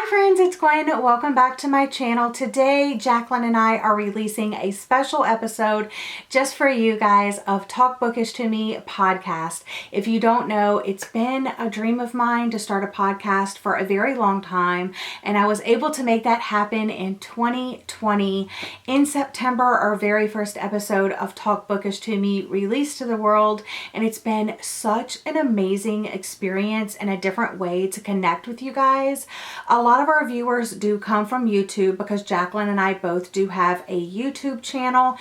friends, it's Gwen. Welcome back to my channel. Today, Jacqueline and I are releasing a special episode just for you guys of Talk Bookish to Me podcast. If you don't know, it's been a dream of mine to start a podcast for a very long time, and I was able to make that happen in 2020. In September, our very first episode of Talk Bookish to Me released to the world, and it's been such an amazing experience and a different way to connect with you guys. A lot of our viewers do come from YouTube because Jacqueline and I both do have a YouTube channel.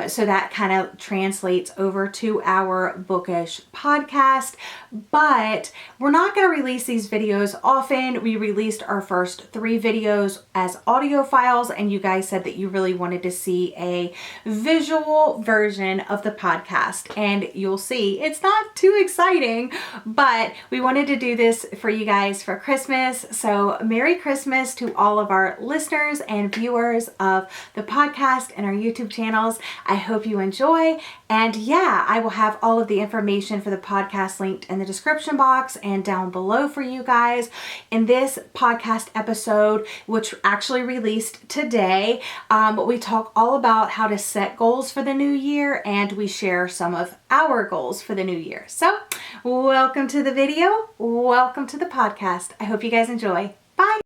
So that kind of translates over to our bookish podcast. But we're not going to release these videos often. We released our first 3 videos as audio files, and you guys said that you really wanted to see a visual version of the podcast. And you'll see it's not too exciting, but we wanted to do this for you guys for Christmas. So Merry Christmas to all of our listeners and viewers of the podcast and our YouTube channels. I hope you enjoy. And yeah, I will have all of the information for the podcast linked in the description box and down below for you guys. In this podcast episode, which actually released today, we talk all about how to set goals for the new year, and we share some of our goals for the new year. So welcome to the video. Welcome to the podcast. I hope you guys enjoy. Bye.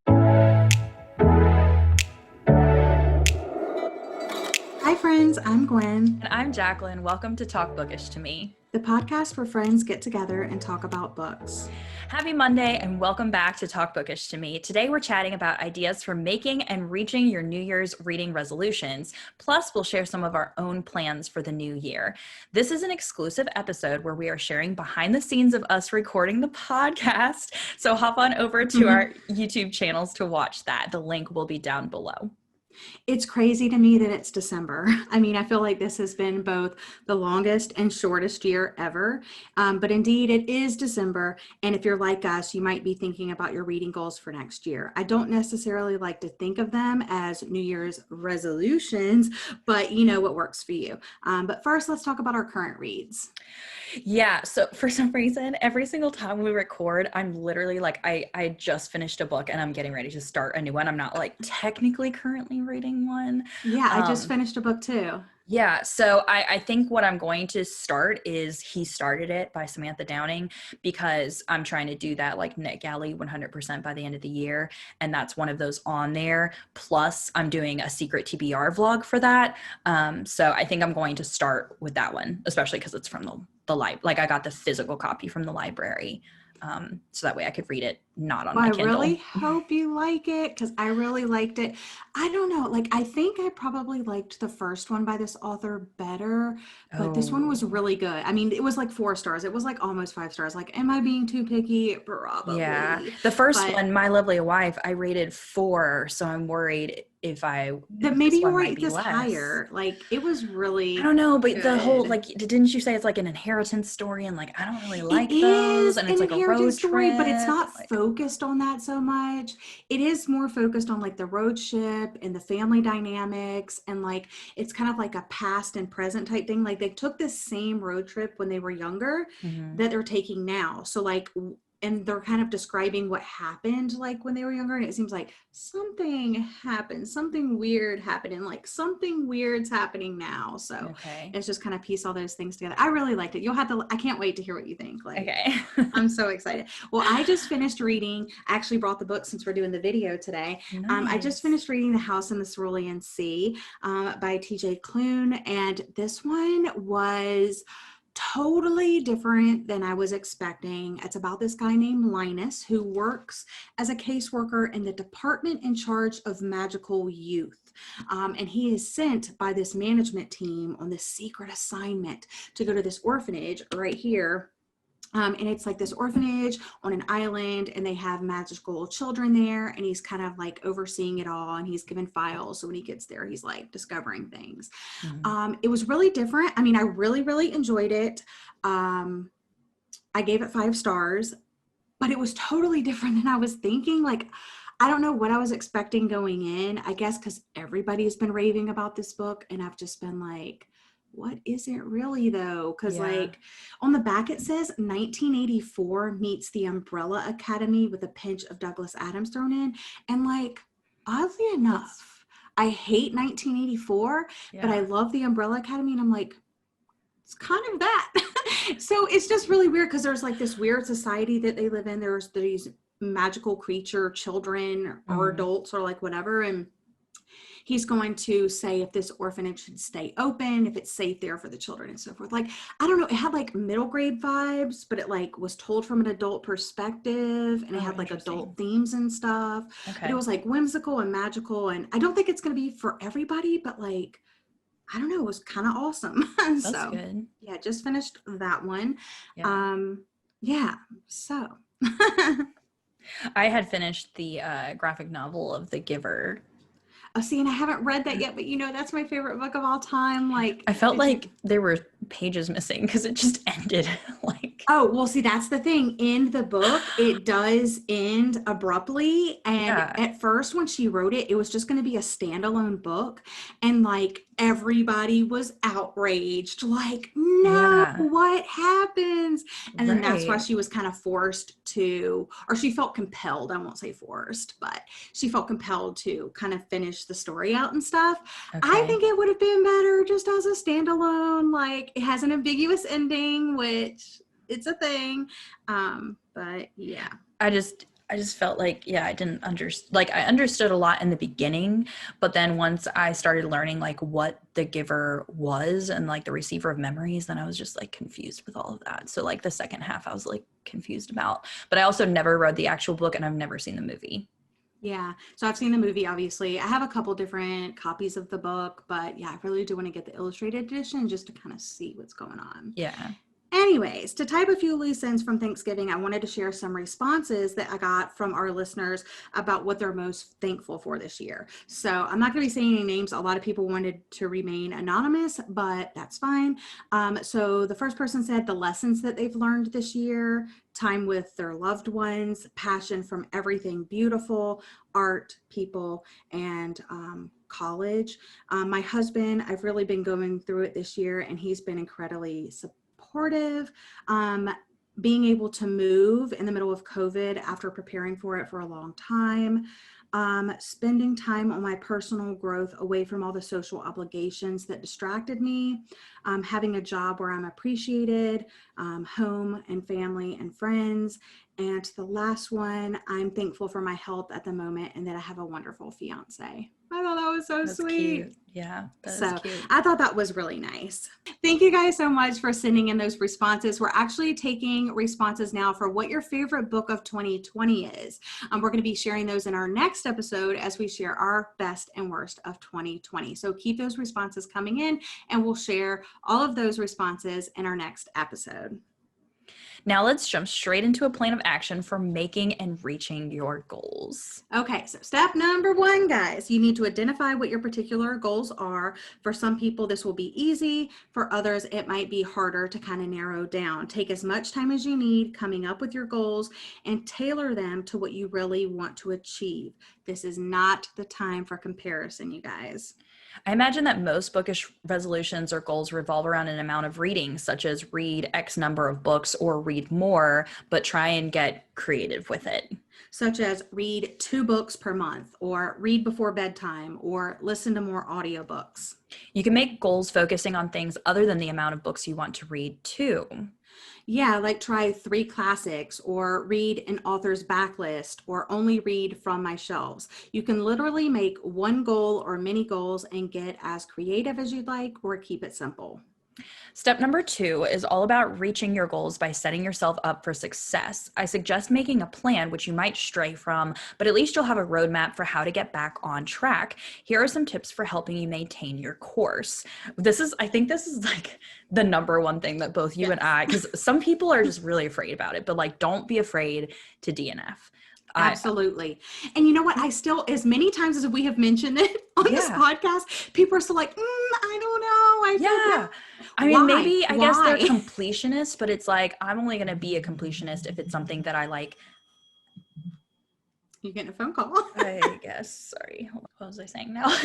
Hi friends, I'm Gwen. And I'm Jacqueline. Welcome to Talk Bookish to Me, the podcast where friends get together and talk about books. Happy Monday and welcome back to Talk Bookish to Me. Today we're chatting about ideas for making and reaching your New Year's reading resolutions. Plus, we'll share some of our own plans for the new year. This is an exclusive episode where we are sharing behind the scenes of us recording the podcast. So hop on over to our YouTube channels to watch that. The link will be down below. It's crazy to me that it's December. I mean, I feel like this has been both the longest and shortest year ever. But indeed, it is December. And if you're like us, you might be thinking about your reading goals for next year. I don't necessarily like to think of them as New Year's resolutions, but you know what works for you. But first, let's talk about our current reads. Yeah. So for some reason, every single time we record, I'm literally like, I just finished a book and I'm getting ready to start a new one. I'm not like technically currently reading one. Yeah, I just finished a book too. Yeah. So I think what I'm going to start is He Started It by Samantha Downing, because I'm trying to do that like NetGalley 100% by the end of the year. And that's one of those on there. Plus I'm doing a secret TBR vlog for that. So I think I'm going to start with that one, especially because it's from the library. Like I got the physical copy from the library. So that way I could read it not on my Kindle. I really hope you like it, because I really liked it. I don't know, like I think I probably liked the first one by this author better, but this one was really good. I mean, it was like 4 stars. It was like almost 5 stars. Like, am I being too picky? Probably. Yeah. The first one, My Lovely Wife, I rated 4, so I'm worried if that maybe you rate this higher. Like it was really, I don't know, but good. The whole, like, didn't you say it's like an inheritance story, and like I don't really like those, and it's like a road story, but it's not focused on that so much. It is more focused on like the road ship and the family dynamics, and like it's kind of like a past and present type thing. Like they took this same road trip when they were younger that they're taking now. So like, and they're kind of describing what happened like when they were younger, and it seems like something happened, something weird happened, and like something weird's happening now. So it's just kind of piece all those things together. I really liked it. You'll have to, I can't wait to hear what you think. Like, I'm so excited. Well, I just finished reading, I actually brought the book since we're doing the video today. Nice. I just finished reading The House in the Cerulean Sea by TJ Klune, and this one was totally different than I was expecting. It's about this guy named Linus who works as a caseworker in the department in charge of magical youth. And he is sent by this management team on this secret assignment to go to this orphanage right here. And it's like this orphanage on an island, and they have magical children there, and he's kind of like overseeing it all, and he's given files. So when he gets there, he's like discovering things. It was really different. I mean, I really, really enjoyed it. I gave it 5 stars, but it was totally different than I was thinking. Like, I don't know what I was expecting going in, I guess, because everybody's been raving about this book, and I've just been like, what is it really though? Because Yeah. like on the back it says 1984 meets the Umbrella Academy with a pinch of Douglas Adams thrown in. And like, oddly enough, I hate 1984, but I Yeah. love the Umbrella Academy. And I'm like, it's kind of that. So it's just really weird because there's like this weird society that they live in. There's these magical creature children or adults or like whatever. And he's going to say if this orphanage should stay open, if it's safe there for the children and so forth. Like, I don't know, it had like middle grade vibes, but it like was told from an adult perspective, and it had like adult themes and stuff. Okay. But it was like whimsical and magical, and I don't think it's going to be for everybody, but like, I don't know, it was kind of awesome. That's So good. yeah, just finished that one. Yeah. Yeah, so I had finished the graphic novel of The Giver. oh, see, and I haven't read that yet, but you know, that's my favorite book of all time. Like, I felt like there were pages missing because it just ended like. Oh, well, see, that's the thing. In the book, it does end abruptly. And at first, when she wrote it, it was just going to be a standalone book. And like everybody was outraged. Like, no, what happens? And then that's why she was kind of forced to, or she felt compelled. I won't say forced, but she felt compelled to kind of finish the story out and stuff. I think it would have been better just as a standalone. Like, it has an ambiguous ending, which it's a thing. But yeah. I just felt like, I didn't understand. Like, I understood a lot in the beginning, but then once I started learning like what the giver was and like the receiver of memories, then I was just like confused with all of that. So like the second half I was like confused about, but I also never read the actual book and I've never seen the movie. Yeah. So I've seen the movie, obviously. I have a couple different copies of the book, but yeah, I really do want to get the illustrated edition just to kind of see what's going on. Yeah. Anyways, to type a few loose ends from Thanksgiving, I wanted to share some responses that I got from our listeners about what they're most thankful for this year. So I'm not going to be saying any names. A lot of people wanted to remain anonymous, but that's fine. So the first person said the lessons that they've learned this year, time with their loved ones, passion from everything beautiful, art, people, and college. My husband, I've really been going through it this year, and he's been incredibly supportive. Being able to move in the middle of COVID after preparing for it for a long time, spending time on my personal growth away from all the social obligations that distracted me, having a job where I'm appreciated, home and family and friends. And the last one, I'm thankful for my health at the moment and that I have a wonderful fiance. I thought that was so sweet. Cute. Yeah. So I thought that was really nice. Thank you guys so much for sending in those responses. We're actually taking responses now for what your favorite book of 2020 is. We're going to be sharing those in our next episode as we share our best and worst of 2020. So keep those responses coming in and we'll share all of those responses in our next episode. Now let's jump straight into a plan of action for making and reaching your goals. Okay, so step number 1, guys, you need to identify what your particular goals are. For some people, this will be easy. For others, it might be harder to kind of narrow down. Take as much time as you need coming up with your goals and tailor them to what you really want to achieve. This is not the time for comparison, you guys. I imagine that most bookish resolutions or goals revolve around an amount of reading, such as read X number of books or read more, but try and get creative with it. Such as read 2 books per month, or read before bedtime, or listen to more audiobooks. You can make goals focusing on things other than the amount of books you want to read too. Yeah, like try 3 classics, or read an author's backlist, or only read from my shelves. You can literally make one goal or many goals and get as creative as you'd like, or keep it simple. Step number 2 is all about reaching your goals by setting yourself up for success. I suggest making a plan, which you might stray from, but at least you'll have a roadmap for how to get back on track. Here are some tips for helping you maintain your course. I think this is like the number one thing that both you and I, because some people are just really afraid about it, but like, don't be afraid to DNF. Absolutely. And you know what? I still, as many times as we have mentioned it on this podcast, people are still like, I don't know. I mean, maybe, I guess they're completionists, but it's like, I'm only going to be a completionist if it's something that I like. You're getting a phone call. I guess. Sorry. What was I saying now?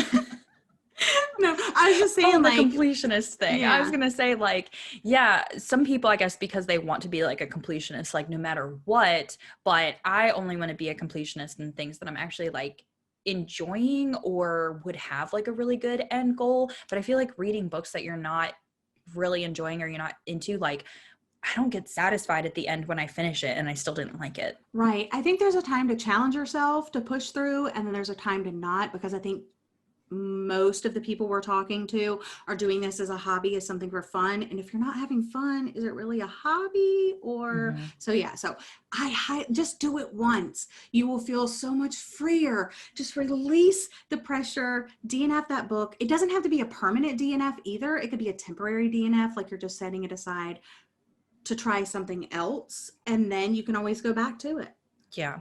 No, I was just saying, the like, completionist thing. I was yeah. gonna say, like, yeah, some people, I guess, because they want to be like a completionist, like no matter what, but I only want to be a completionist in things that I'm actually like enjoying or would have like a really good end goal. But I feel like reading books that you're not really enjoying or you're not into, like, I don't get satisfied at the end when I finish it and I still didn't like it. Right. I think there's a time to challenge yourself to push through, and then there's a time to not, because I think most of the people we're talking to are doing this as a hobby, as something for fun. And if you're not having fun, is it really a hobby? Or Mm-hmm. so, yeah. So I just do it once. You will feel so much freer. Just release the pressure, DNF that book. It doesn't have to be a permanent DNF either. It could be a temporary DNF, like you're just setting it aside to try something else. And then you can always go back to it. Yeah.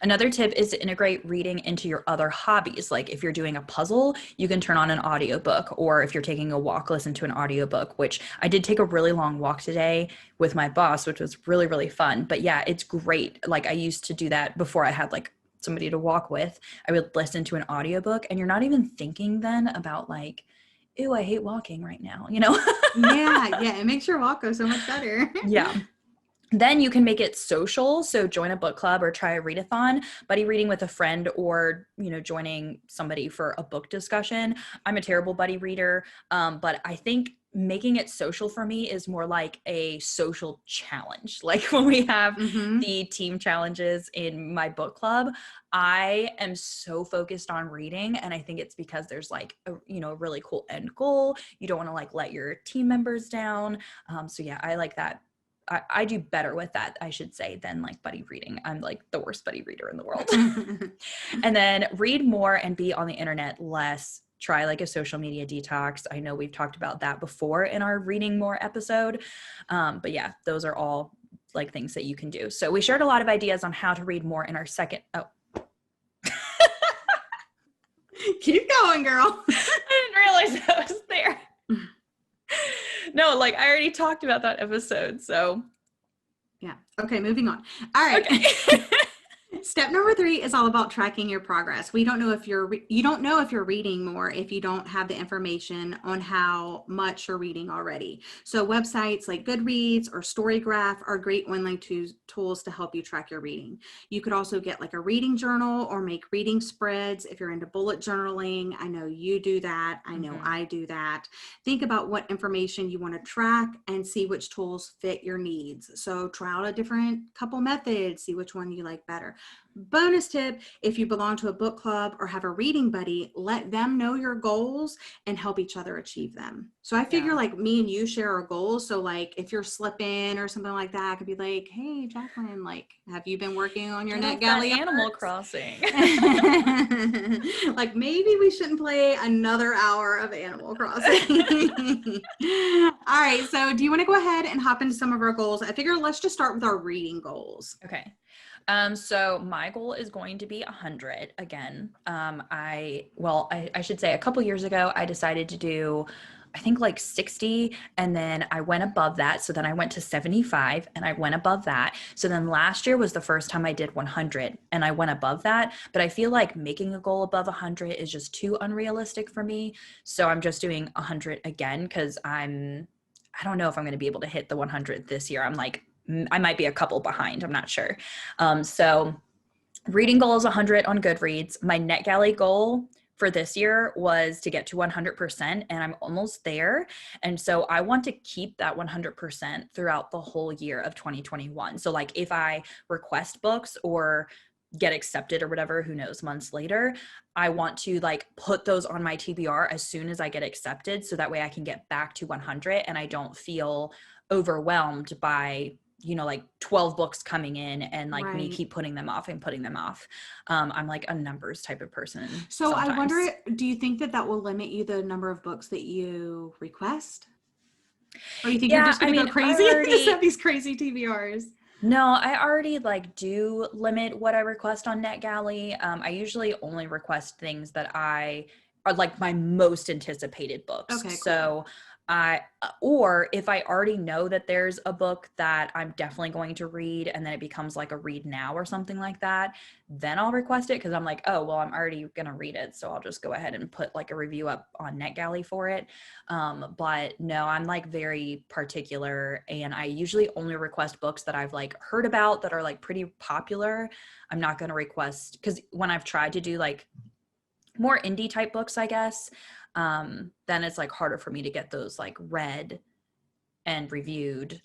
Another tip is to integrate reading into your other hobbies. Like if you're doing a puzzle, you can turn on an audiobook, or if you're taking a walk, listen to an audiobook, which I did take a really long walk today with my boss, which was really, really fun. But yeah, it's great. Like I used to do that before I had like somebody to walk with. I would listen to an audiobook and you're not even thinking then about like, ew, I hate walking right now, you know? Yeah. Yeah. It makes your walk go so much better. Yeah. Then you can make it social. So join a book club or try a readathon, buddy reading with a friend, or, joining somebody for a book discussion. I'm a terrible buddy reader. But I think making it social for me is more like a social challenge. Like when we have Mm-hmm. the team challenges in my book club, I am so focused on reading. And I think it's because there's like a really cool end goal. You don't want to like let your team members down. So yeah, I like that. I do better with that, I should say, than like buddy reading. I'm like the worst buddy reader in the world. And then read more and be on the internet less. Try like a social media detox. I know we've talked about that before in our reading more episode. But yeah, those are all like things that you can do. So we shared a lot of ideas on how to read more in our second. Oh, Keep going, girl. I didn't realize I was there. No, like I already talked about that episode, so. Yeah. Okay, moving on. All right. Okay. Step number 3 is all about tracking your progress. You don't know if you're reading more if you don't have the information on how much you're reading already. So websites like Goodreads or Storygraph are great online tools to help you track your reading. You could also get like a reading journal or make reading spreads if you're into bullet journaling. I know you do that. I know I do that. Think about what information you want to track and see which tools fit your needs. So try out a different couple methods, see which one you like better. Bonus tip, if you belong to a book club or have a reading buddy, let them know your goals and help each other achieve them. So I figure like me and you share our goals. So like if you're slipping or something like that, I could be like, hey, Jacqueline, like, have you been working on your NetGalley Animal Crossing? Like maybe we shouldn't play another hour of Animal Crossing. All right. So do you want to go ahead and hop into some of our goals? I figure let's just start with our reading goals. Okay. So my goal is going to be 100 again. I should say a couple years ago, I decided to do, I think like 60, and then I went above that. So then I went to 75 and I went above that. So then last year was the first time I did 100 and I went above that. But I feel like making a goal above 100 is just too unrealistic for me. So I'm just doing 100 again because I don't know if I'm going to be able to hit the 100 this year. I might be a couple behind. I'm not sure. So reading goal is 100 on Goodreads. My NetGalley goal for this year was to get to 100%, and I'm almost there. And so I want to keep that 100% throughout the whole year of 2021. So like if I request books or get accepted or whatever, who knows, months later, I want to like put those on my TBR as soon as I get accepted. So that way I can get back to 100 and I don't feel overwhelmed by like 12 books coming in and like me keep putting them off and putting them off. I'm like a numbers type of person. So sometimes. I wonder, do you think that will limit you the number of books that you request? Or you think you're just going to go crazy and just have these crazy TBRs? No, I already like do limit what I request on NetGalley. I usually only request things that are like my most anticipated books. Okay, cool. So or if I already know that there's a book that I'm definitely going to read and then it becomes like a read now or something like that, then I'll request it because I'm like, oh, well, I'm already going to read it. So I'll just go ahead and put like a review up on NetGalley for it. But no, I'm like very particular, and I usually only request books that I've like heard about that are like pretty popular. I'm not going to request, because when I've tried to do like more indie type books, I guess, then it's like harder for me to get those like read and reviewed.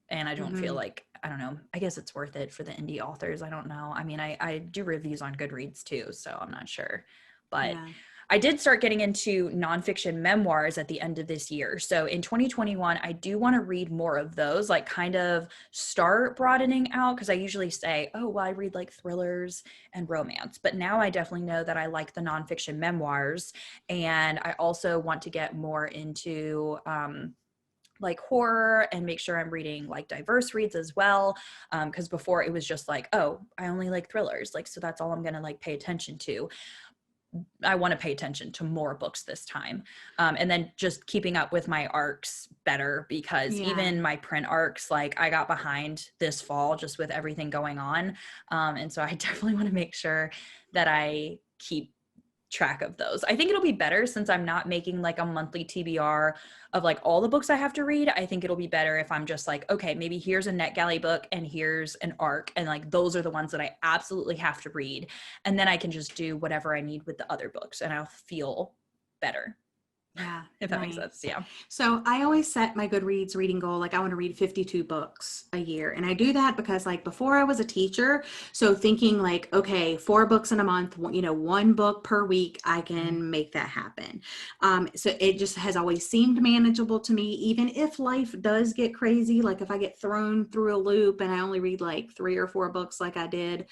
And I don't feel like, I don't know, I guess it's worth it for the indie authors. I don't know. I mean, I do reviews on Goodreads too, so I'm not sure. But yeah. I did start getting into nonfiction memoirs at the end of this year. So in 2021, I do want to read more of those, like kind of start broadening out, because I usually say, oh, well, I read like thrillers and romance. But now I definitely know that I like the nonfiction memoirs. And I also want to get more into like horror and make sure I'm reading like diverse reads as well. Because before it was just like, oh, I only like thrillers. Like, so that's all I'm going to like pay attention to. I want to pay attention to more books this time. And then just keeping up with my arcs better, because even my print arcs, like I got behind this fall just with everything going on. And so I definitely want to make sure that I keep track of those. I think it'll be better since I'm not making like a monthly TBR of like all the books I have to read. I think it'll be better if I'm just like, okay, maybe here's a NetGalley book and here's an arc, and like those are the ones that I absolutely have to read, and then I can just do whatever I need with the other books and I'll feel better. Yeah. If that makes sense. Yeah. So I always set my Goodreads reading goal. Like I want to read 52 books a year. And I do that because like before I was a teacher, so thinking like, okay, 4 books in a month, you know, 1 book per week, I can make that happen. So it just has always seemed manageable to me, even if life does get crazy. Like if I get thrown through a loop and I only read like 3 or 4 books like I did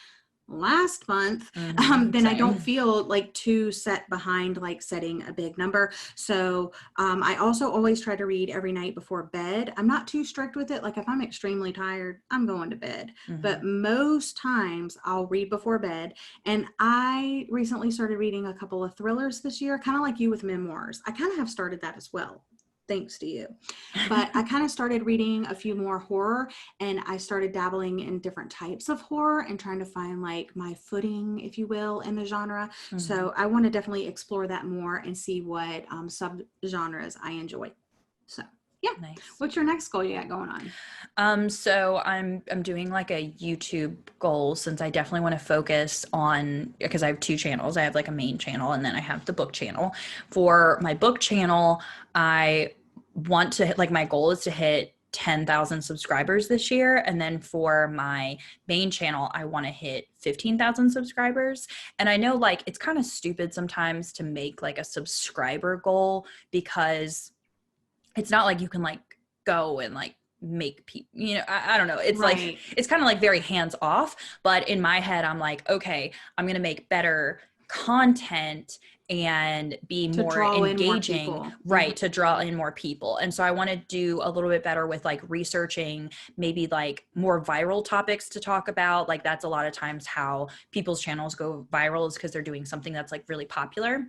last month, then same. I don't feel like too set behind like setting a big number. So I also always try to read every night before bed. I'm not too strict with it. Like if I'm extremely tired, I'm going to bed. But most times I'll read before bed. And I recently started reading a couple of thrillers this year, kind of like you with memoirs. I kind of have started that as well, thanks to you. But I kind of started reading a few more horror, and I started dabbling in different types of horror and trying to find like my footing, if you will, in the genre. So I want to definitely explore that more and see what subgenres I enjoy. So yeah. Nice. What's your next goal you got going on? So I'm doing like a YouTube goal, since I definitely want to focus on, because I have 2 channels. I have like a main channel and then I have the book channel. For my book channel, I want to hit, like my goal is to hit 10,000 subscribers this year. And then for my main channel, I want to hit 15,000 subscribers. And I know like it's kind of stupid sometimes to make like a subscriber goal, because it's not like you can like go and like make people, you know, I don't know. It's like, it's kind of like very hands off, but in my head, I'm like, okay, I'm going to make better content and be more engaging, to draw in more people. And so I want to do a little bit better with like researching maybe like more viral topics to talk about. Like that's a lot of times how people's channels go viral, is because they're doing something that's like really popular.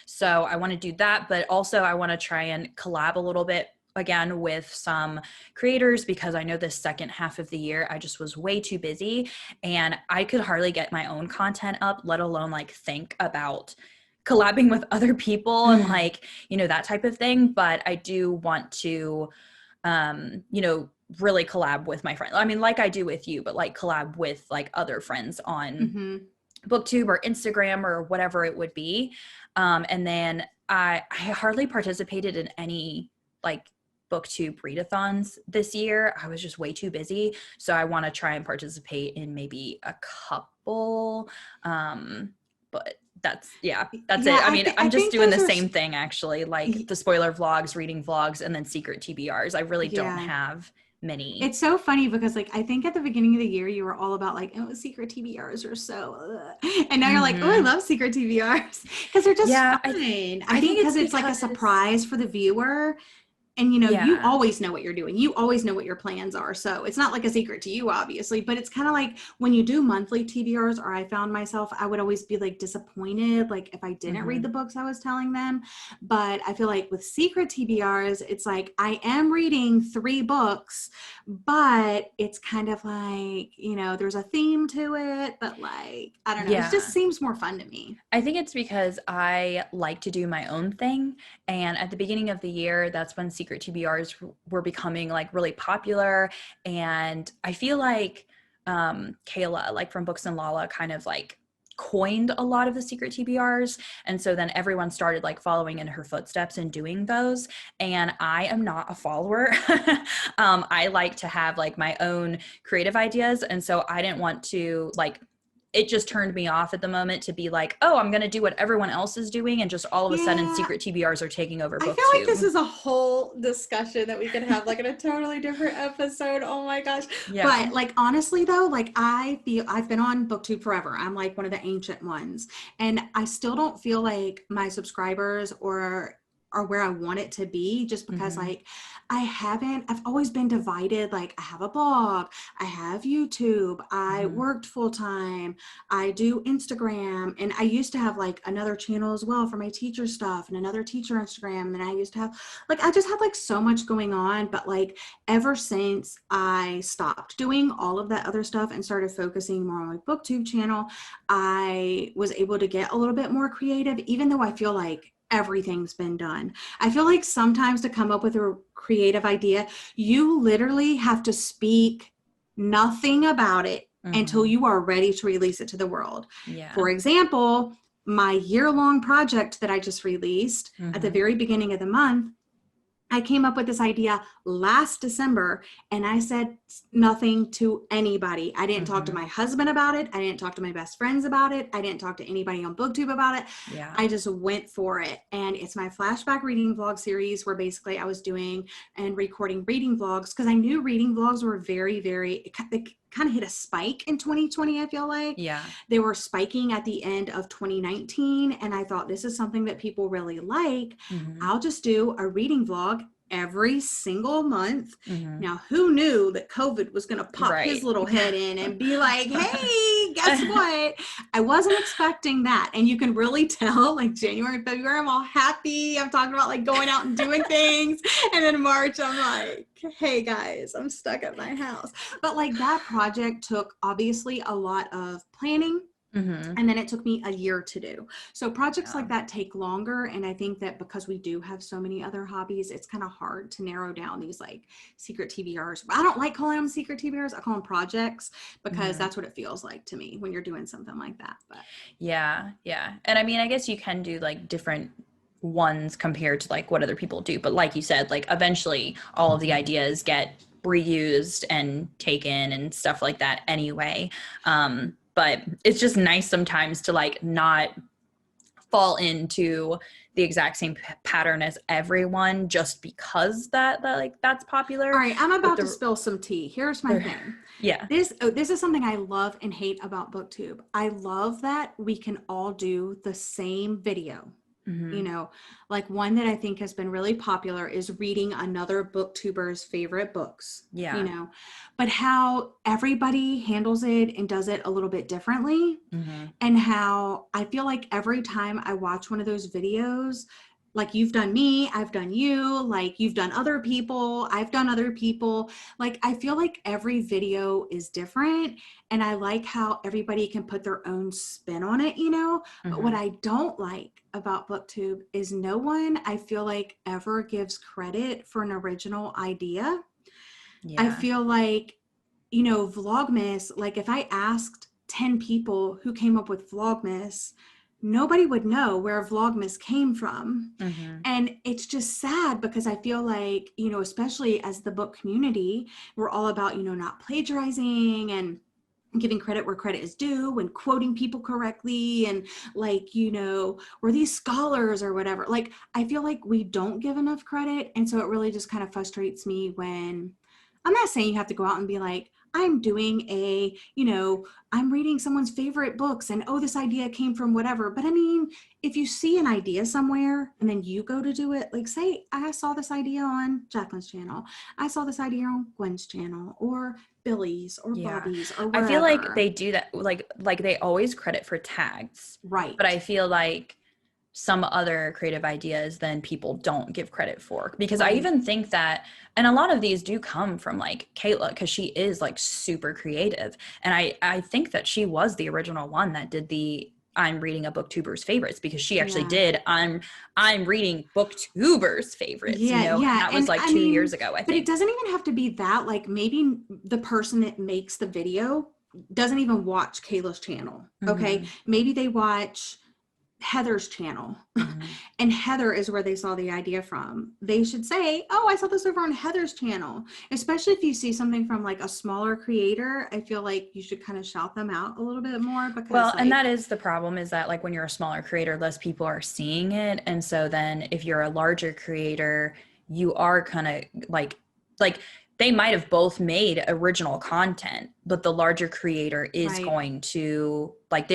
So I want to do that, but also I want to try and collab a little bit again with some creators, because I know this second half of the year, I just was way too busy and I could hardly get my own content up, let alone like think about collabing with other people and like, you know, that type of thing. But I do want to, you know, really collab with my friends. I mean, like I do with you, but like collab with like other friends on BookTube or Instagram or whatever it would be. And then I hardly participated in any like BookTube readathons this year. I was just way too busy. So I want to try and participate in maybe a couple. But that's it. I mean, I'm just doing the same thing actually, like the spoiler vlogs, reading vlogs, and then secret TBRs. I really don't have many. It's so funny because like I think at the beginning of the year you were all about like, oh, secret TBRs are so and now you're like, oh, I love secret TBRs because they're just fun. I think because it's like a surprise for the viewer. And, you know, you Yeah. always know what you're doing. You always know what your plans are. So it's not like a secret to you, obviously, but it's kind of like when you do monthly TBRs, or I found myself, I would always be like disappointed, like if I didn't read the books I was telling them. But I feel like with secret TBRs, it's like I am reading 3 books, but it's kind of like, you know, there's a theme to it, but like, I don't know. It just Yeah. seems more fun to me. I think it's because I like to do my own thing. And at the beginning of the year, that's when secret TBRs were becoming like really popular. And I feel like Kayla, like from Books and Lala, kind of like coined a lot of the secret TBRs. And so then everyone started like following in her footsteps and doing those. And I am not a follower. I like to have like my own creative ideas. And so I didn't want to like, it just turned me off at the moment to be like, oh, I'm going to do what everyone else is doing. And just all of a sudden Yeah. secret TBRs are taking over I feel like this BookTube. is a whole discussion that we could have like in a totally different episode. Oh my gosh. Yeah. But like honestly though, like I feel I've been on BookTube forever. I'm like one of the ancient ones. And I still don't feel like my subscribers or are where I want it to be, just because Mm-hmm. like I've always been divided. Like I have a blog, I have YouTube, I Mm-hmm. worked full time, I do Instagram, and I used to have like another channel as well for my teacher stuff and another teacher Instagram. And then I used to have like, I just had like so much going on. But like ever since I stopped doing all of that other stuff and started focusing more on my BookTube channel, I was able to get a little bit more creative, even though I feel like everything's been done. I feel like sometimes to come up with a creative idea, you literally have to speak nothing about it until Mm-hmm. you are ready to release it to the world. Yeah. For example, my year-long project that I just released at the Mm-hmm. very beginning of the month, I came up with this idea last December, and I said nothing to anybody. I didn't talk to Mm-hmm. my husband about it. I didn't talk to my best friends about it. I didn't talk to anybody on BookTube about it. Yeah. I just went for it. And it's my flashback reading vlog series, where basically I was doing and recording reading vlogs, because I knew reading vlogs were very, it kind of hit a spike in 2020. I feel like Yeah. they were spiking at the end of 2019. And I thought, this is something that people really like. Mm-hmm. I'll just do a reading vlog every single month. Mm-hmm. Now, who knew that COVID was going to pop his Right. little head in and be like, hey, guess what? I wasn't expecting that. And you can really tell, like January and February, I'm all happy. I'm talking about like going out and doing things. And then March, I'm like, hey guys, I'm stuck at my house. But like that project took obviously a lot of planning. Mm-hmm. And then it took me a year to do. So projects Yeah. like that take longer. And I think that because we do have so many other hobbies, it's kind of hard to narrow down these like secret TBRs. I don't like calling them secret TBRs. I call them projects, because Mm-hmm. that's what it feels like to me when you're doing something like that. But Yeah. Yeah. And I mean, I guess you can do like different ones compared to like what other people do. But like you said, like eventually all of the ideas get reused and taken and stuff like that anyway. But it's just nice sometimes to like not fall into the exact same pattern as everyone just because that like that's popular. all right, I'm But about to spill some tea. Here's my thing. yeah. This is something I love and hate about BookTube. I love that we can all do the same video. Mm-hmm. You know, like one that I think has been really popular is reading another booktuber's favorite books. Yeah. You know, but how everybody handles it and does it a little bit differently. Mm-hmm. And how I feel like every time I watch one of those videos, like you've done me, I've done you, like you've done other people, I've done other people. Like I feel like every video is different, and I like how everybody can put their own spin on it, you know? But what I don't like about BookTube is no one, I feel like, ever gives credit for an original idea. Yeah. I feel like, you know, Vlogmas, like if I asked 10 people who came up with Vlogmas, nobody would know where Vlogmas came from. Mm-hmm. And it's just sad, because I feel like, you know, especially as the book community, we're all about, you know, not plagiarizing and giving credit where credit is due and quoting people correctly. And like, you know, we're these scholars or whatever. Like, I feel like we don't give enough credit. And so it really just kind of frustrates me when, I'm not saying you have to go out and be like, I'm doing a, I'm reading someone's favorite books and, oh, this idea came from whatever. But I mean, if you see an idea somewhere and then you go to do it, like say, I saw this idea on Jacqueline's channel. I saw this idea on Gwen's channel or Billy's or Bobby's or wherever. I feel like they do that. Like they always credit for tags. Right. But I feel like some other creative ideas then people don't give credit for, because I even think that, and a lot of these do come from like Kayla, because she is like super creative, and I think that she was the original one that did the I'm reading a booktuber's favorites, because she actually did I'm reading booktuber's favorites, that was like 2 years ago, I think. But it doesn't even have to be that. Like maybe the person that makes the video doesn't even watch Kayla's channel. Okay, maybe they watch Heather's channel, and Heather is where they saw the idea from. They should say, oh, I saw this over on Heather's channel. Especially if you see something from like a smaller creator, I feel like you should kind of shout them out a little bit more, because and that is the problem, is that like when you're a smaller creator, less people are seeing it. And so then if you're a larger creator, you are kind of like they might have both made original content, but the larger creator is going to like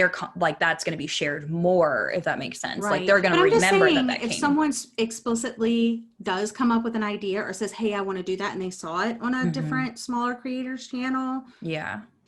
that's going to be shared more, if that makes sense. Like they're going to remember that if someone explicitly does come up with an idea or says, hey, I want to do that, and they saw it on a different smaller creator's channel,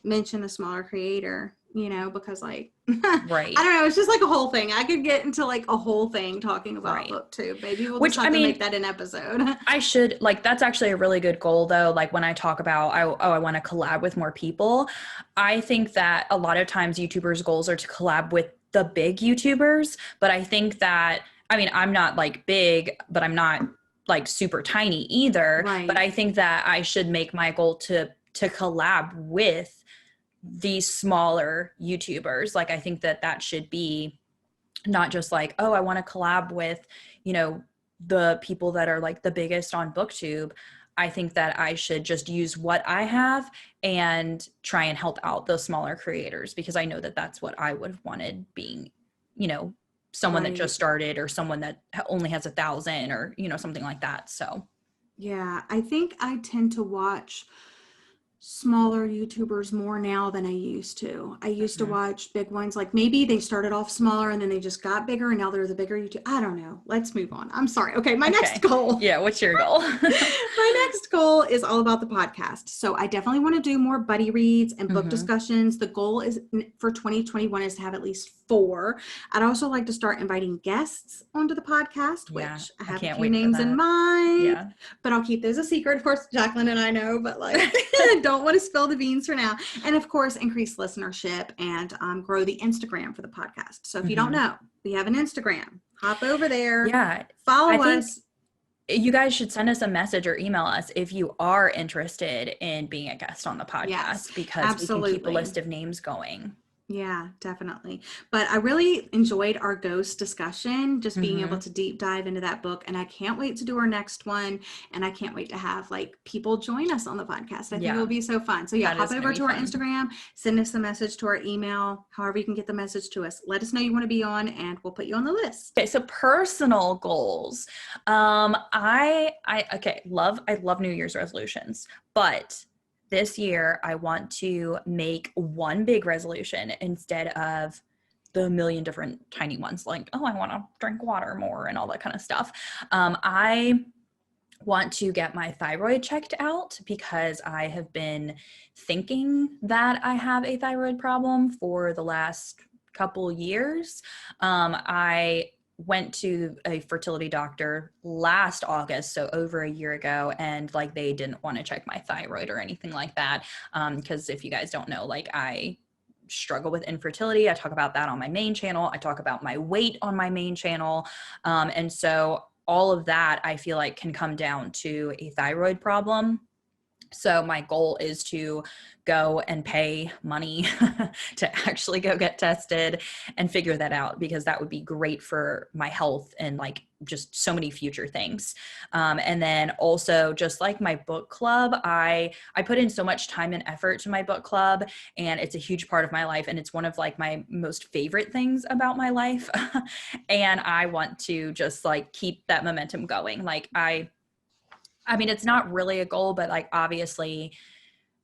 mention the smaller creator, because like I don't know, it's just like a whole thing. I could get into like a whole thing talking about BookTube. Maybe we'll just have to make that an episode. I should, like, that's actually a really good goal though. Like when I talk about I want to collab with more people, I think that a lot of times YouTubers' goals are to collab with the big YouTubers, but I think that, I mean, I'm not like big, but I'm not like super tiny either, but I think that I should make my goal to collab with these smaller YouTubers. Like I think that should be not just like, oh, I want to collab with, the people that are like the biggest on BookTube. I think that I should just use what I have and try and help out those smaller creators, because I know that that's what I would have wanted, being, someone that just started, or someone that only has 1,000, or, something like that. So yeah, I think I tend to watch smaller YouTubers more now than I used to. I used to watch big ones, like maybe they started off smaller and then they just got bigger and now they're the bigger YouTube. I don't know. Let's move on. I'm sorry. Okay, my next goal. Yeah, what's your goal? My next goal is all about the podcast. So I definitely want to do more buddy reads and book discussions. The goal is for 2021 is to have at least 4. I'd also like to start inviting guests onto the podcast, which I have a few names in mind, but I'll keep those a secret. Of course, Jacqueline and I know, but like, don't want to spill the beans for now. And of course, increase listenership and grow the Instagram for the podcast. So if you don't know, we have an Instagram. Hop over there. Yeah. Follow us. You guys should send us a message or email us if you are interested in being a guest on the podcast, because we can keep a list of names going. Yeah, definitely. But I really enjoyed our ghost discussion, just being able to deep dive into that book. And I can't wait to do our next one. And I can't wait to have like people join us on the podcast. I think it'll be so fun. So hop over to our Instagram, send us a message to our email, however you can get the message to us. Let us know you want to be on and we'll put you on the list. Okay, so personal goals. I love New Year's resolutions, but this year, I want to make one big resolution instead of the million different tiny ones, like, oh, I want to drink water more and all that kind of stuff. I want to get my thyroid checked out, because I have been thinking that I have a thyroid problem for the last couple years. I went to a fertility doctor last August, so over a year ago, and like they didn't want to check my thyroid or anything like that, because if you guys don't know, like I struggle with infertility. I talk about that on my main channel. I talk about my weight on my main channel, and so all of that I feel like can come down to a thyroid problem. So my goal is to go and pay money to actually go get tested and figure that out, because that would be great for my health and like just so many future things. And then also just like my book club, I put in so much time and effort to my book club, and it's a huge part of my life. And it's one of like my most favorite things about my life. And I want to just like keep that momentum going. Like I mean, it's not really a goal, but like, obviously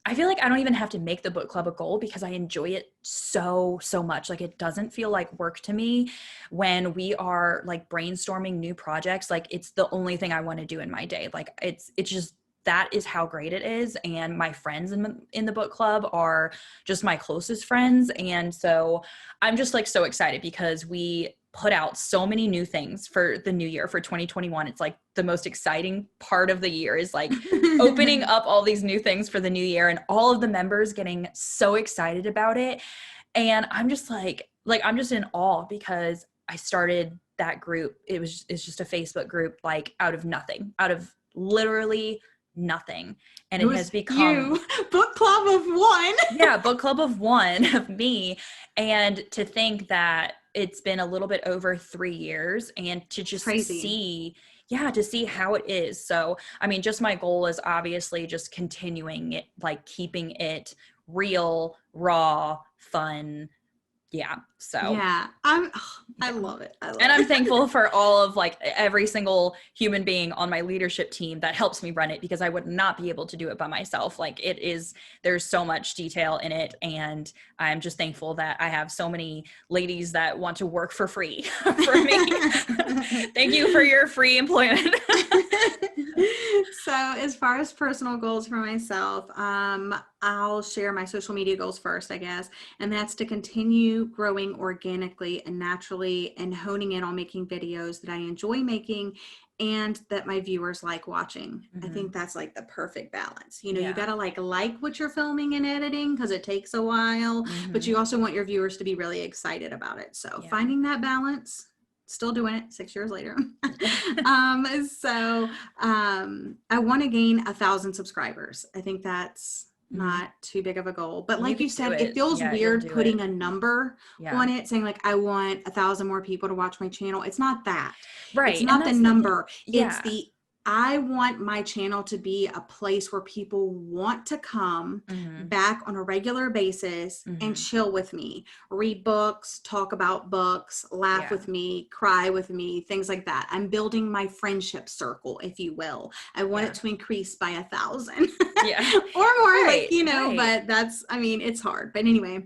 I feel like I don't even have to make the book club a goal because I enjoy it so much. Like, it doesn't feel like work to me when we are like brainstorming new projects. Like, it's the only thing I want to do in my day. Like, it's just, that is how great it is. And my friends in the book club are just my closest friends. And so I'm just like so excited because we put out so many new things for the new year for 2021. It's like the most exciting part of the year is like opening up all these new things for the new year and all of the members getting so excited about it. And I'm just like I'm just in awe because I started that group. It's just a Facebook group, like out of nothing, out of literally nothing. And it has become book club of one. Yeah, book club of one of me. And to think that it's been a little bit over 3 years and to just see how it is. So, I mean, just my goal is obviously just continuing it, like keeping it real, raw, fun. Yeah. So I love it. And I'm thankful for all of like every single human being on my leadership team that helps me run it, because I would not be able to do it by myself. Like, there's so much detail in it. And I'm just thankful that I have so many ladies that want to work for free for me. Thank you for your free employment. So as far as personal goals for myself, I'll share my social media goals first, I guess. And that's to continue growing organically and naturally and honing in on making videos that I enjoy making and that my viewers like watching. I think that's like the perfect balance. You know, you gotta like what you're filming and editing because it takes a while, but you also want your viewers to be really excited about it. So finding that balance. Still doing it 6 years later. I want to gain 1,000 subscribers. I think that's not too big of a goal, but like you said, it feels weird putting a number on it, saying like, I want 1,000 more people to watch my channel. It's not that, right? It's not the number. It's I want my channel to be a place where people want to come back on a regular basis and chill with me, read books, talk about books, laugh with me, cry with me, things like that. I'm building my friendship circle, if you will. I want it to increase by 1,000 or more, but that's, I mean, it's hard. But anyway,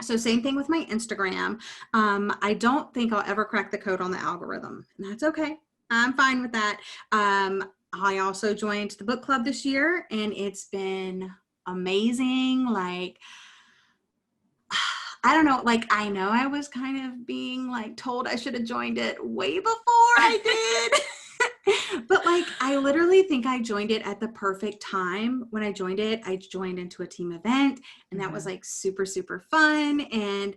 so same thing with my Instagram. I don't think I'll ever crack the code on the algorithm, and that's okay. I'm fine with that. I also joined the book club this year, and it's been amazing. Like, I don't know, like, I know I was kind of being like told I should have joined it way before I did. But like, I literally think I joined it at the perfect time. When I joined it, I joined into a team event, and that was like super, super fun. And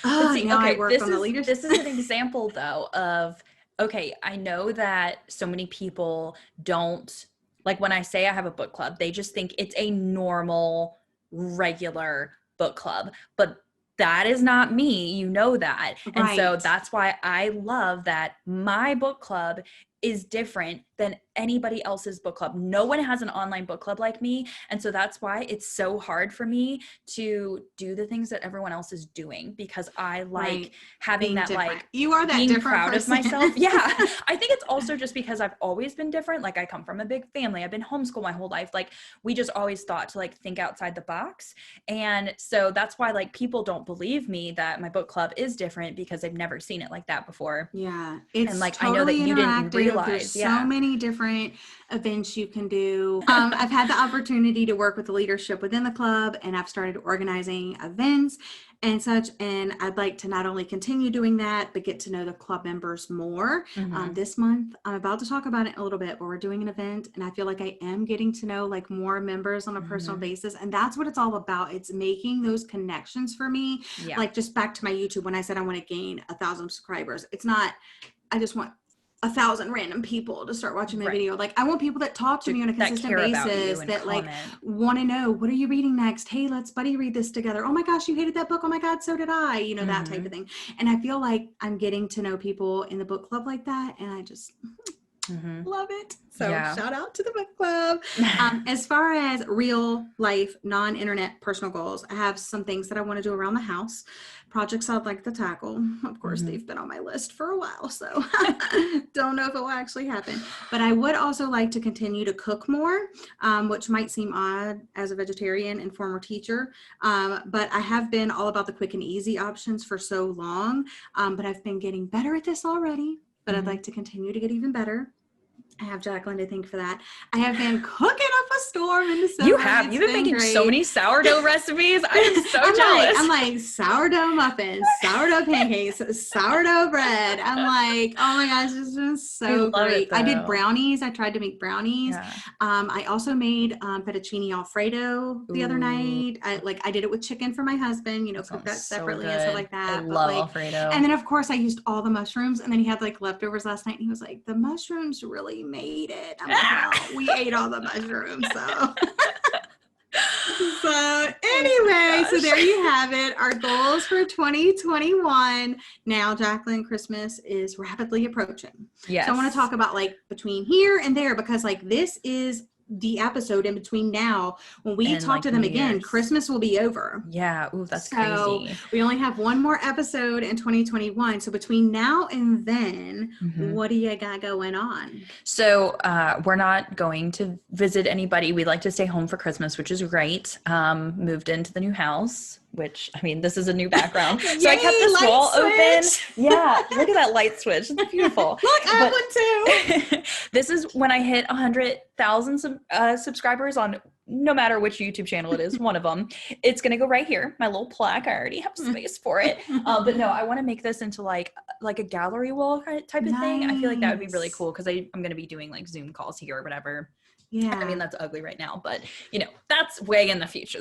I work on the leadership. This is an example though of, okay, I know that so many people don't, like when I say I have a book club, they just think it's a normal, regular book club, but that is not me, you know that. Right. And so that's why I love that my book club is different than anybody else's book club. No one has an online book club like me. And so that's why it's so hard for me to do the things that everyone else is doing, because I like having being that different. Like you are that being different proud person. Of myself. Yeah. I think it's also just because I've always been different. Like, I come from a big family. I've been homeschooled my whole life. Like, we just always thought to like think outside the box. And so that's why like people don't believe me that my book club is different, because they've never seen it like that before. Yeah. It's and like, totally I know that you didn't realize. There's so many different events you can do. I've had the opportunity to work with the leadership within the club, and I've started organizing events and such, and I'd like to not only continue doing that, but get to know the club members more. This month, I'm about to talk about it a little bit, but we're doing an event, and I feel like I am getting to know like more members on a personal basis, and that's what it's all about. It's making those connections for me. Like, just back to my YouTube, when I said I want to gain 1,000 subscribers, it's not, I just want 1,000 random people to start watching my video. Like, I want people that talk to me on a consistent basis, that like want to know, what are you reading next? Hey, let's buddy read this together. Oh my gosh, you hated that book. Oh my God, so did I. You know, that type of thing. And I feel like I'm getting to know people in the book club like that. And I just, Love it. So shout out to the book club. As far as real life, non-internet personal goals, I have some things that I want to do around the house. Projects I'd like to tackle. Of course, they've been on my list for a while, so don't know if it will actually happen. But I would also like to continue to cook more, which might seem odd as a vegetarian and former teacher. But I have been all about the quick and easy options for so long. But I've been getting better at this already, but I'd like to continue to get even better. I have Jacqueline to thank for that. I have been cooking up a storm in December. You've been making so many sourdough recipes. I am so jealous. I'm like sourdough muffins, sourdough pancakes, sourdough bread. I'm like, oh my gosh, this is so great. I did brownies. I tried to make brownies. Yeah. I also made fettuccine Alfredo the other night. I did it with chicken for my husband, cook that separately and stuff like that. I love Alfredo. And then of course I used all the mushrooms, and then he had leftovers last night, and he was like, the mushrooms really made it. I'm like, well, we ate all the mushrooms, so. So anyway, so there you have it. Our goals for 2021. Now, Jacqueline, Christmas is rapidly approaching. Yes. So I want to talk about between here and there, because this is the episode in between now. When we talk to them again, Christmas will be over. Yeah. Ooh, that's crazy. We only have one more episode in 2021. So between now and then, what do you got going on? So we're not going to visit anybody. We like to stay home for Christmas, which is great. Moved into the new house, which, this is a new background. So I kept this wall open. Yeah. Look at that light switch. It's beautiful. Look, I have one too. This is when I hit 100,000 subscribers on no matter which YouTube channel it is, one of them. It's going to go right here. My little plaque. I already have space for it. But no, I want to make this into like a gallery wall type of thing. I feel like that would be really cool, because I'm going to be doing Zoom calls here or whatever. Yeah. That's ugly right now, but that's way in the future.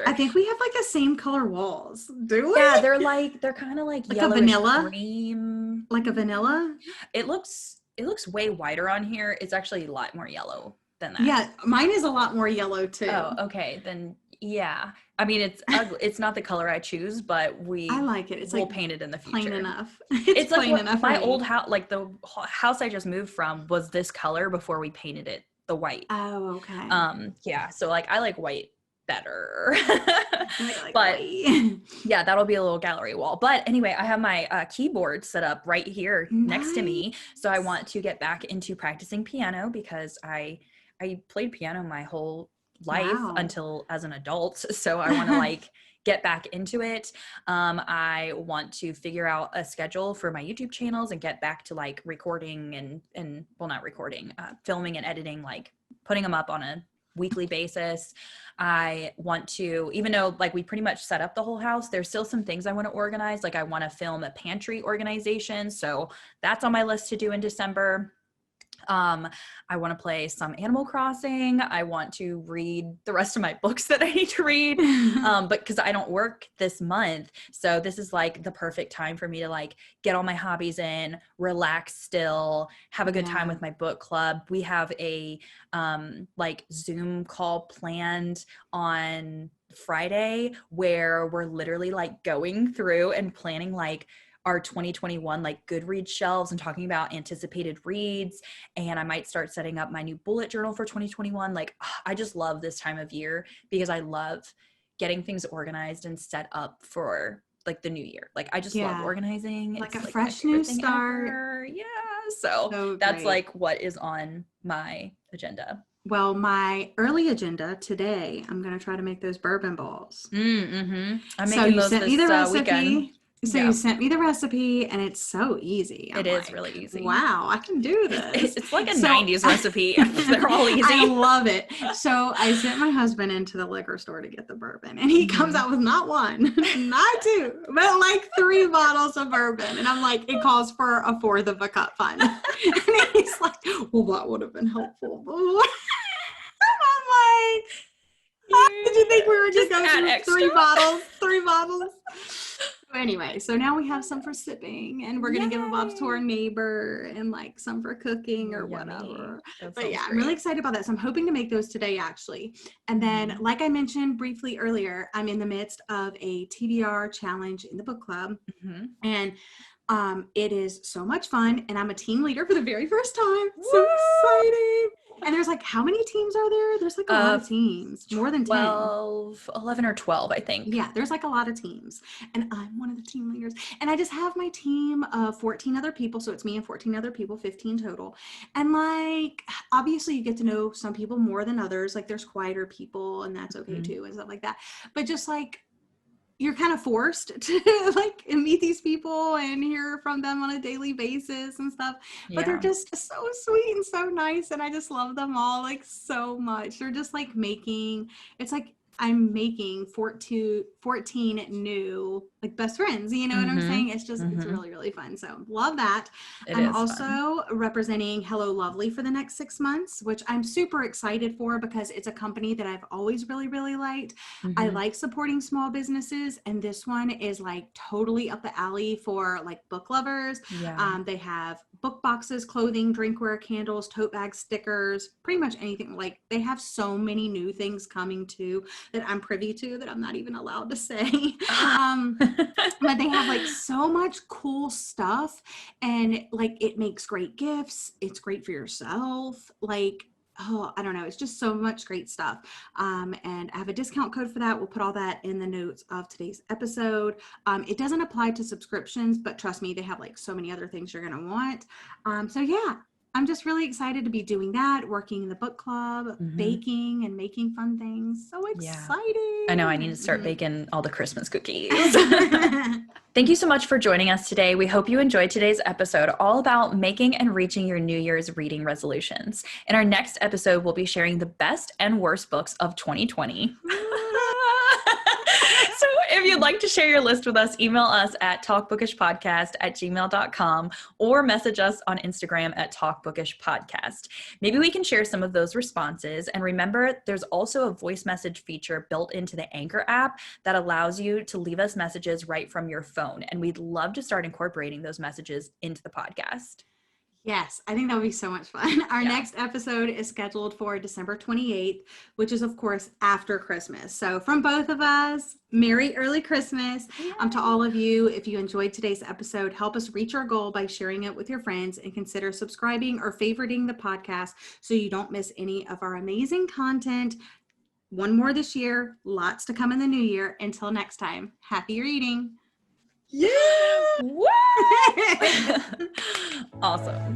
I think we have the same color walls. Do we? Yeah, they're kind of like a vanilla cream. Like a vanilla? It looks way whiter on here. It's actually a lot more yellow than that. Yeah, mine is a lot more yellow too. Oh, okay. Then yeah. It's ugly. It's not the color I choose, but I like it. We'll paint it in the future. Plain enough. It's plain enough. My old house, the house I just moved from, was this color before we painted it the white. Oh, okay. Yeah. So I like white better. But white. Yeah, that'll be a little gallery wall. But anyway, I have my keyboard set up right here next to me. So I want to get back into practicing piano, because I played piano my whole life until as an adult. So I want to get back into it. I want to figure out a schedule for my YouTube channels and get back to recording and not recording, filming and editing, putting them up on a weekly basis. I want to, even though we pretty much set up the whole house, there's still some things I want to organize. I want to film a pantry organization. So that's on my list to do in December. I want to play some Animal Crossing. I want to read the rest of my books that I need to read, but because I don't work this month. So this is the perfect time for me to get all my hobbies in, relax still, have a good time with my book club. We have a Zoom call planned on Friday where we're literally going through and planning our 2021 Goodreads shelves and talking about anticipated reads. And I might start setting up my new bullet journal for 2021. I just love this time of year, because I love getting things organized and set up for the new year. I just love organizing. It's a fresh new start. Ever. Yeah. So that's what is on my agenda. Well, my early agenda today, I'm going to try to make those bourbon balls. I'm making those this weekend. So you sent me the recipe, and it's so easy. It is really easy. Wow, I can do this. It's like a 90s recipe. They're all easy. I love it. So I sent my husband into the liquor store to get the bourbon, and he comes out with not one, not two, but 3 bottles of bourbon. And I'm it calls for a 1/4 of a cup fund. And he's like, well, that would have been helpful. I'm did you think we were just going through extra? 3 bottles? 3 bottles? Anyway, so now we have some for sipping, and we're going to give a bottle to our neighbor, and some for cooking or whatever. But yeah, I'm really excited about that. So I'm hoping to make those today, actually. And then, like I mentioned briefly earlier, I'm in the midst of a TBR challenge in the book club. And It is so much fun, and I'm a team leader for the very first time. So exciting. And there's like, how many teams are there? There's like a lot of teams, more than 10. 11 or 12, I think. Yeah, there's like a lot of teams, and I'm one of the team leaders, and I just have my team of 14 other people. So it's me and 14 other people, 15 total. And like, obviously you get to know some people more than others. Like there's quieter people, and that's okay too, and stuff like that. But just like, you're kind of forced to like meet these people and hear from them on a daily basis and stuff, but they're just so sweet and so nice, and I just love them all like so much. They're just like it's like I'm making 14 new like best friends, you know what I'm saying? It's just it's really, really fun. So love that. I'm also representing Hello Lovely for the next 6 months, which I'm super excited for because it's a company that I've always really, really liked. I like supporting small businesses, and this one is like totally up the alley for like book lovers. They have book boxes, clothing, drinkware, candles, tote bags, stickers, pretty much anything. Like they have so many new things coming too that I'm privy to that I'm not even allowed to say. But they have like so much cool stuff, and like it makes great gifts. It's great for yourself. Like, oh, I don't know. It's just so much great stuff. And I have a discount code for that. We'll put all that in the notes of today's episode. It doesn't apply to subscriptions, but trust me, they have like so many other things you're going to want. So yeah, I'm just really excited to be doing that, working in the book club, baking and making fun things. So exciting. I know I need to start baking all the Christmas cookies. Thank you so much for joining us today. We hope you enjoyed today's episode all about making and reaching your New Year's reading resolutions. In our next episode, we'll be sharing the best and worst books of 2020. So if you'd like to share your list with us, email us at talkbookishpodcast@gmail.com or message us on Instagram at talkbookishpodcast. Maybe we can share some of those responses. And remember, there's also a voice message feature built into the Anchor app that allows you to leave us messages right from your phone. And we'd love to start incorporating those messages into the podcast. Yes, I think that would be so much fun. Our next episode is scheduled for December 28th, which is, of course, after Christmas. So from both of us, Merry Early Christmas. To all of you, if you enjoyed today's episode, help us reach our goal by sharing it with your friends, and consider subscribing or favoriting the podcast so you don't miss any of our amazing content. One more this year, lots to come in the new year. Until next time, happy reading. Yeah! Awesome.